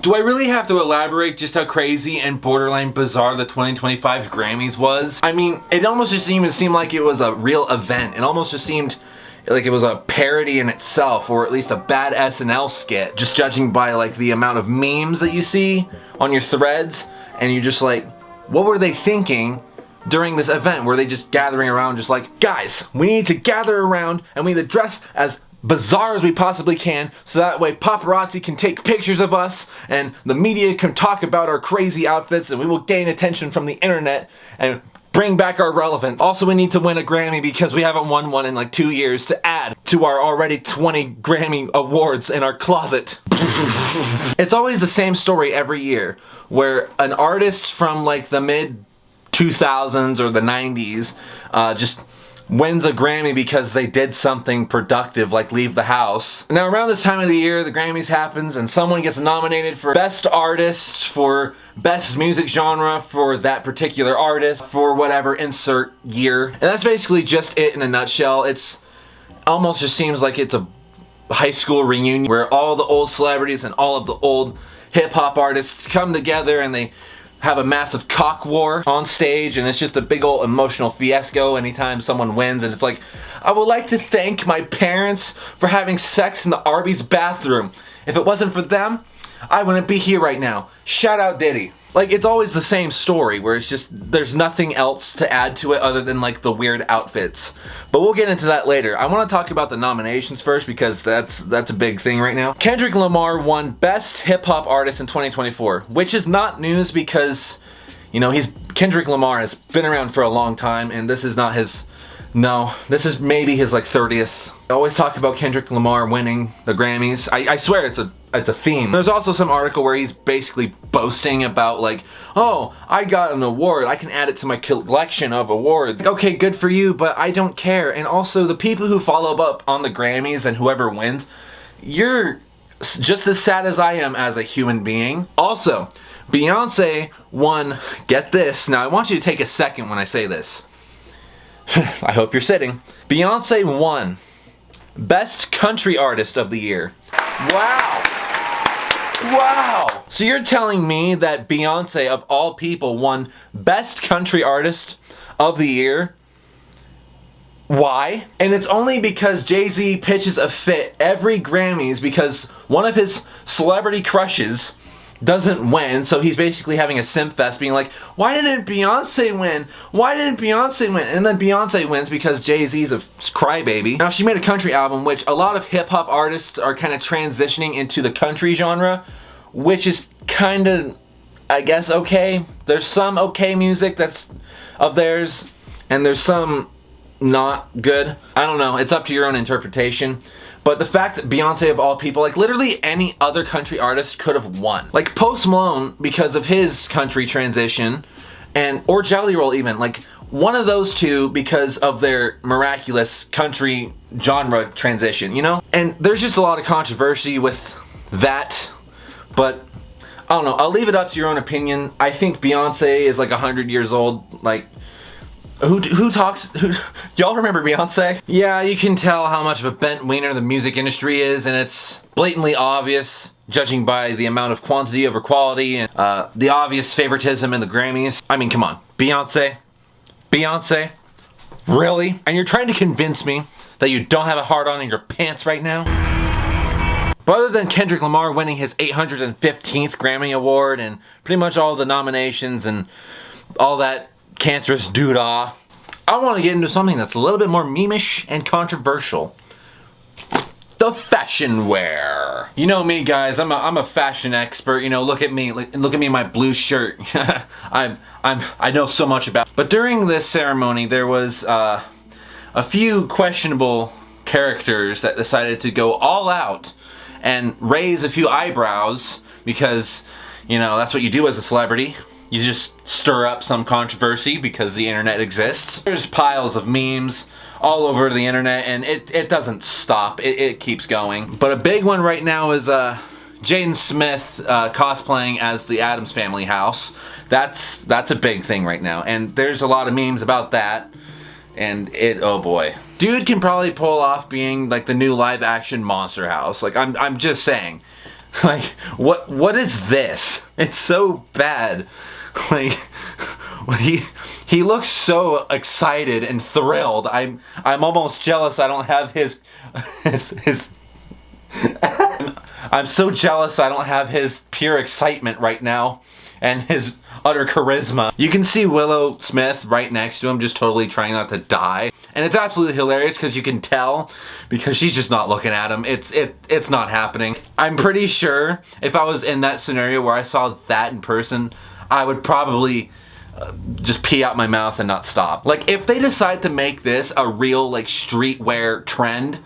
Do I really have to elaborate just how crazy and borderline bizarre the 2025 Grammys was? I mean, it almost just didn't even seem like it was a real event. It almost just seemed like it was a parody in itself, or at least a bad SNL skit, just judging by like the amount of memes that you see on your threads, and you're just like, what were they thinking during this event? Were they just gathering around just like, guys, we need to gather around and we need to dress as bizarre as we possibly can, so that way paparazzi can take pictures of us and the media can talk about our crazy outfits and we will gain attention from the internet and bring back our relevance. Also, we need to win a Grammy because we haven't won one in like 2 years to add to our already 20 Grammy awards in our closet. It's always the same story every year, where an artist from like the mid 2000s or the 90s just wins a Grammy because they did something productive like leave the house. Now around this time of the year, the Grammys happens and someone gets nominated for Best Artist, for Best Music Genre for that particular artist, for whatever insert year. And that's basically just it in a nutshell. It's almost just seems like it's a high school reunion where all the old celebrities and all of the old hip-hop artists come together and they have a massive cock war on stage, and it's just a big old emotional fiasco anytime someone wins. And it's like, I would like to thank my parents for having sex in the Arby's bathroom. If it wasn't for them, I wouldn't be here right now. Shout out Diddy. Like, it's always the same story where it's just, there's nothing else to add to it other than like the weird outfits. But we'll get into that later. I want to talk about the nominations first because that's a big thing right now. Kendrick Lamar won Best Hip Hop Artist in 2024, which is not news because, you know, Kendrick Lamar has been around for a long time, and this is not his, no, this is maybe his like 30th. I always talk about Kendrick Lamar winning the Grammys. I swear it's a theme. There's also some article where he's basically boasting about like, oh, I got an award, I can add it to my collection of awards. Like, okay, good for you, but I don't care. And also the people who follow up on the Grammys and whoever wins, you're just as sad as I am as a human being. Also, Beyonce won, get this, now I want you to take a second when I say this. I hope you're sitting. Beyonce won Best Country Artist of the Year. Wow! Wow! So you're telling me that Beyonce, of all people, won Best Country Artist of the Year? Why? And it's only because Jay-Z pitches a fit every Grammys because one of his celebrity crushes doesn't win, so he's basically having a simp fest being like, why didn't Beyonce win? Why didn't Beyonce win? And then Beyonce wins because Jay-Z's a crybaby. Now she made a country album, which a lot of hip-hop artists are kind of transitioning into the country genre, which is kind of, I guess, okay. There's some okay music that's of theirs, and there's some not good. I don't know, it's up to your own interpretation. But the fact that Beyonce of all people, like literally any other country artist could have won. Like Post Malone, because of his country transition, or Jelly Roll even, like one of those two because of their miraculous country genre transition, you know? And there's just a lot of controversy with that, but I don't know, I'll leave it up to your own opinion. I think Beyonce is like 100 years old, like, who talks, y'all remember Beyonce? Yeah, you can tell how much of a bent wiener the music industry is, and it's blatantly obvious, judging by the amount of quantity over quality and the obvious favoritism in the Grammys. I mean, come on, Beyonce? Really? And you're trying to convince me that you don't have a hard-on in your pants right now? But other than Kendrick Lamar winning his 815th Grammy Award and pretty much all the nominations and all that cancerous doodah, I want to get into something that's a little bit more memeish and controversial. The fashion wear. You know me, guys. I'm a fashion expert. You know, look at me. Look at me in my blue shirt. I know so much about. But during this ceremony, there was a few questionable characters that decided to go all out and raise a few eyebrows because, you know, that's what you do as a celebrity. You just stir up some controversy because the internet exists. There's piles of memes all over the internet, and it doesn't stop. It keeps going. But a big one right now is Jaden Smith cosplaying as the Addams Family house. That's a big thing right now, and there's a lot of memes about that. And oh boy, dude can probably pull off being like the new live-action Monster House. Like I'm just saying. Like, what is this? It's so bad. Like, he looks so excited and thrilled. I'm almost jealous I don't have his I'm so jealous I don't have his pure excitement right now and his utter charisma. You can see Willow Smith right next to him just totally trying not to die. And it's absolutely hilarious because you can tell because she's just not looking at him. It's not happening. I'm pretty sure if I was in that scenario where I saw that in person, I would probably just pee out my mouth and not stop. Like, if they decide to make this a real, like, streetwear trend,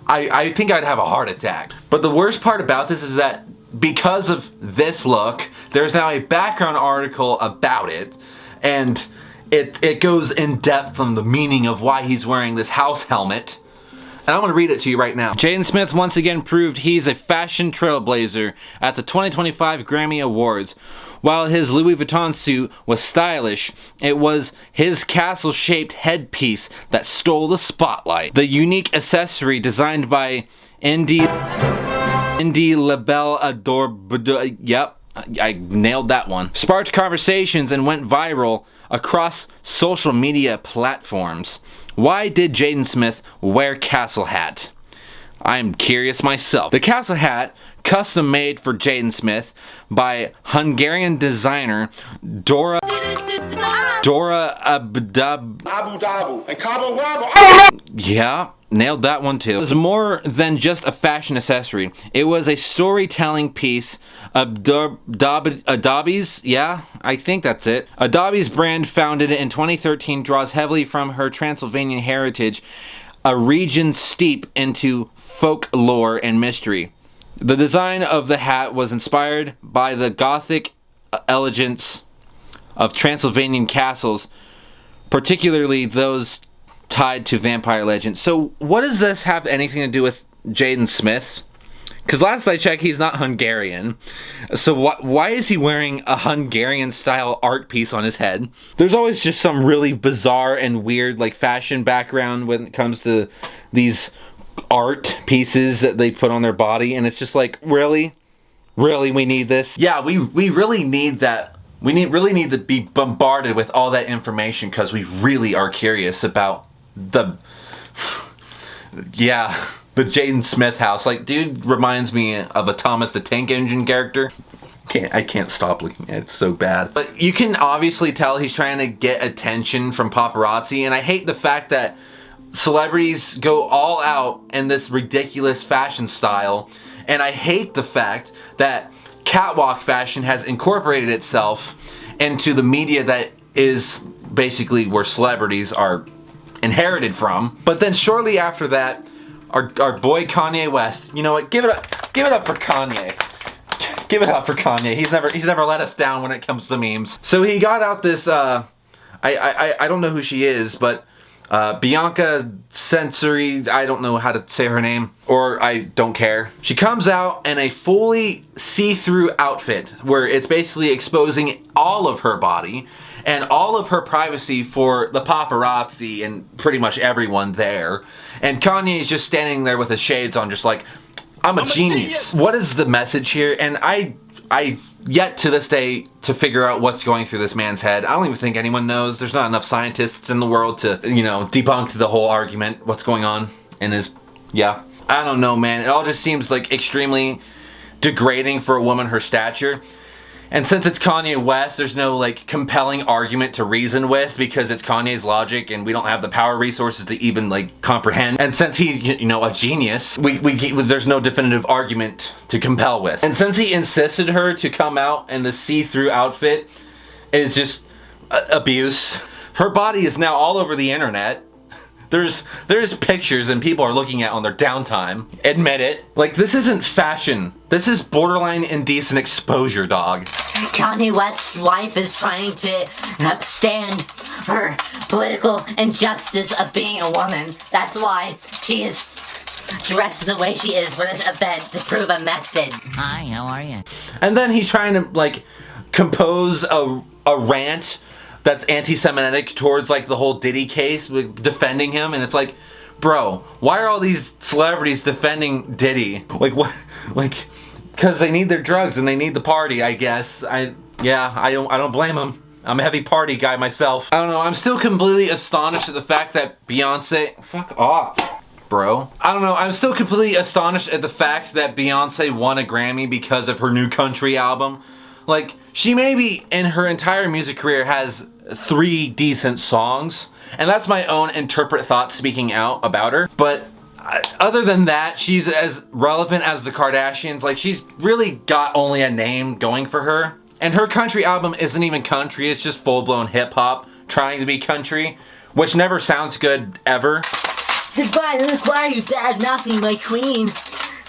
I think I'd have a heart attack. But the worst part about this is that because of this look, there's now a background article about it, and it goes in depth on the meaning of why he's wearing this house helmet. And I'm going to read it to you right now. Jaden Smith once again proved he's a fashion trailblazer at the 2025 Grammy Awards. While his Louis Vuitton suit was stylish, it was his castle-shaped headpiece that stole the spotlight. The unique accessory designed by Indy Labelle Adore... Yep, I nailed that one. Sparked conversations and went viral across social media platforms. Why did Jaden Smith wear castle hat? I'm curious myself. The castle hat, custom made for Jaden Smith by Hungarian designer Dora Abu Dabu and Cabo Wabo. Yeah, nailed that one too. It was more than just a fashion accessory. It was a storytelling piece. Adobe's, yeah, I think that's it. Adobe's brand, founded in 2013, draws heavily from her Transylvanian heritage, a region steep into folklore and mystery. The design of the hat was inspired by the Gothic elegance of Transylvanian castles, particularly those tied to vampire legends. So what does this have anything to do with Jaden Smith? Because last I checked, he's not Hungarian. So why is he wearing a Hungarian-style art piece on his head? There's always just some really bizarre and weird, like, fashion background when it comes to these art pieces that they put on their body, and it's just like, really? Really, we need this? Yeah, we really need that. We really need to be bombarded with all that information because we really are curious about the Jaden Smith house. Like, dude reminds me of a Thomas the Tank Engine character. I can't stop looking at it. It's so bad. But you can obviously tell he's trying to get attention from paparazzi, and I hate the fact that celebrities go all out in this ridiculous fashion style, and I hate the fact that catwalk fashion has incorporated itself into the media that is basically where celebrities are inherited from. But then shortly after that, our boy Kanye West, you know what? Give it up for Kanye. Give it up for Kanye. He's never let us down when it comes to memes. So he got out this I don't know who she is, but Bianca Sensory, I don't know how to say her name, or I don't care. She comes out in a fully see-through outfit where it's basically exposing all of her body and all of her privacy for the paparazzi and pretty much everyone there. And Kanye is just standing there with his shades on, just like, I'm a genius. What is the message here? And I yet to this day to figure out what's going through this man's head. I don't even think anyone knows. There's not enough scientists in the world to, you know, debunk the whole argument, what's going on in his, yeah. I don't know, man. It all just seems like extremely degrading for a woman her stature. And since it's Kanye West, there's no, like, compelling argument to reason with because it's Kanye's logic and we don't have the power resources to even, like, comprehend. And since he's, you know, a genius, there's no definitive argument to compel with. And since he insisted her to come out in the see-through outfit, is just abuse. Her body is now all over the internet. There's pictures and people are looking at on their downtime. Admit it. Like, this isn't fashion. This is borderline indecent exposure, dog. Kanye West's wife is trying to upstand her political injustice of being a woman. That's why she is dressed the way she is for this event, to prove a message. Hi, how are you? And then he's trying to, like, compose a rant that's anti-Semitic towards, like, the whole Diddy case, with defending him, and it's like, bro, why are all these celebrities defending Diddy? Like, what? Like, Because they need their drugs and they need the party, I guess. I don't blame them. I'm a heavy party guy myself. I don't know, I'm still completely astonished at the fact that Beyonce... Fuck off, bro. I don't know, I'm still completely astonished at the fact that Beyonce won a Grammy because of her new country album. Like, she maybe in her entire music career has 3 decent songs, and that's my own interpret thought speaking out about her. But other than that, she's as relevant as the Kardashians. Like, she's really got only a name going for her. And her country album isn't even country, it's just full-blown hip-hop trying to be country, which never sounds good, ever. Divide and acquire, you bad-mouthing my queen.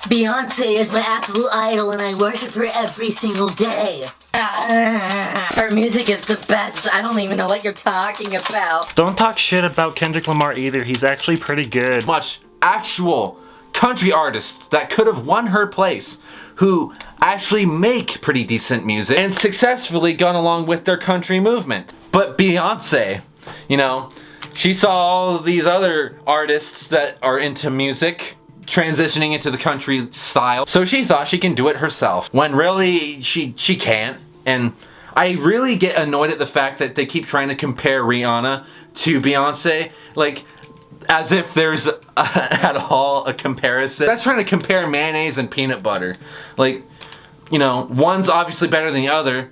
Beyonce is my absolute idol and I worship her every single day. Her music is the best. I don't even know what you're talking about. Don't talk shit about Kendrick Lamar either. He's actually pretty good. Much actual country artists that could have won her place who actually make pretty decent music and successfully gone along with their country movement. But Beyonce, you know, she saw all of these other artists that are into music transitioning into the country style, so she thought she can do it herself, when really she can't. And I really get annoyed at the fact that they keep trying to compare Rihanna to Beyonce, like as if there's at all a comparison. That's trying to compare mayonnaise and peanut butter. Like, you know, one's obviously better than the other,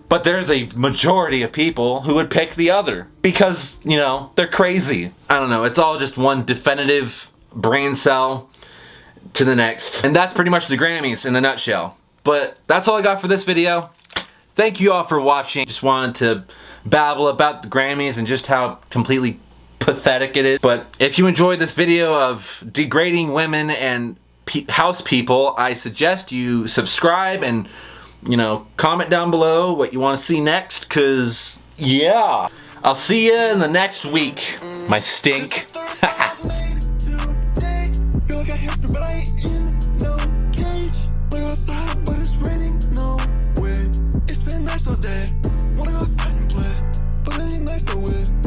but there's a majority of people who would pick the other because, you know, they're crazy. I don't know, it's all just one definitive brain cell to the next. And that's pretty much the Grammys in a nutshell. But that's all I got for this video. Thank you all for watching. Just wanted to babble about the Grammys and just how completely pathetic it is. But if you enjoyed this video of degrading women and house people, I suggest you subscribe and, you know, comment down below what you want to see next, cause yeah. I'll see you in the next week, my stink. Wanna go outside and play, but it ain't nice to win.